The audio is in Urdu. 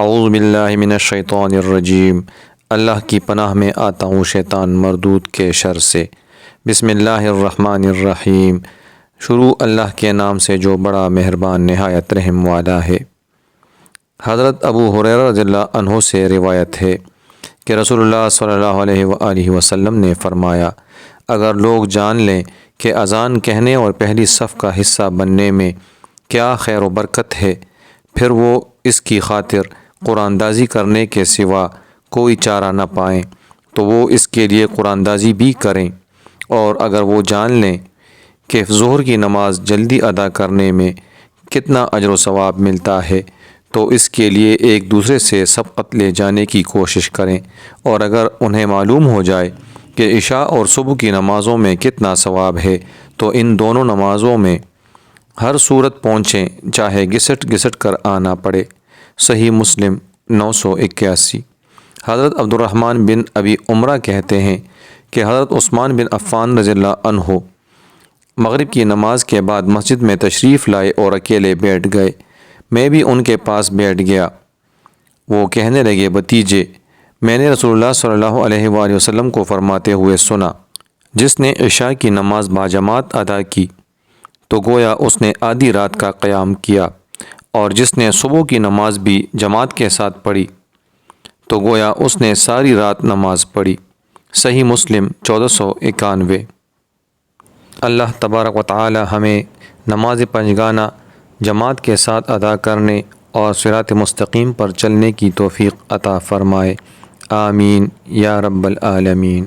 اعوذ باللہ من الشیطان الرجیم۔ اللہ کی پناہ میں آتا ہوں شیطان مردود کے شر سے۔ بسم اللہ الرحمن الرحیم۔ شروع اللہ کے نام سے جو بڑا مہربان نہایت رحم والا ہے۔ حضرت ابو ہریرہ رضی اللہ عنہ سے روایت ہے کہ رسول اللہ صلی اللہ علیہ وآلہ وسلم نے فرمایا، اگر لوگ جان لیں کہ اذان کہنے اور پہلی صف کا حصہ بننے میں کیا خیر و برکت ہے، پھر وہ اس کی خاطر قرآن دازی کرنے کے سوا کوئی چارہ نہ پائیں تو وہ اس کے لیے قرآن دازی بھی کریں، اور اگر وہ جان لیں کہ ظہر کی نماز جلدی ادا کرنے میں کتنا اجر و ثواب ملتا ہے تو اس کے لیے ایک دوسرے سے سبقت لے جانے کی کوشش کریں، اور اگر انہیں معلوم ہو جائے کہ عشاء اور صبح کی نمازوں میں کتنا ثواب ہے تو ان دونوں نمازوں میں ہر صورت پہنچیں، چاہے گھسٹ گھسٹ کر آنا پڑے۔ صحیح مسلم 981۔ حضرت عبد الرحمن بن ابی عمرہ کہتے ہیں کہ حضرت عثمان بن عفان رضی اللہ عنہ مغرب کی نماز کے بعد مسجد میں تشریف لائے اور اکیلے بیٹھ گئے۔ میں بھی ان کے پاس بیٹھ گیا۔ وہ کہنے لگے، بھتیجے، میں نے رسول اللہ صلی اللہ علیہ وآلہ وسلم کو فرماتے ہوئے سنا، جس نے عشاء کی نماز باجماعت ادا کی تو گویا اس نے آدھی رات کا قیام کیا، اور جس نے صبح کی نماز بھی جماعت کے ساتھ پڑھی تو گویا اس نے ساری رات نماز پڑھی۔ صحیح مسلم 1491۔ اللہ تبارک و تعالی ہمیں نماز پنجگانہ جماعت کے ساتھ ادا کرنے اور صراط مستقیم پر چلنے کی توفیق عطا فرمائے، آمین یا رب العالمین۔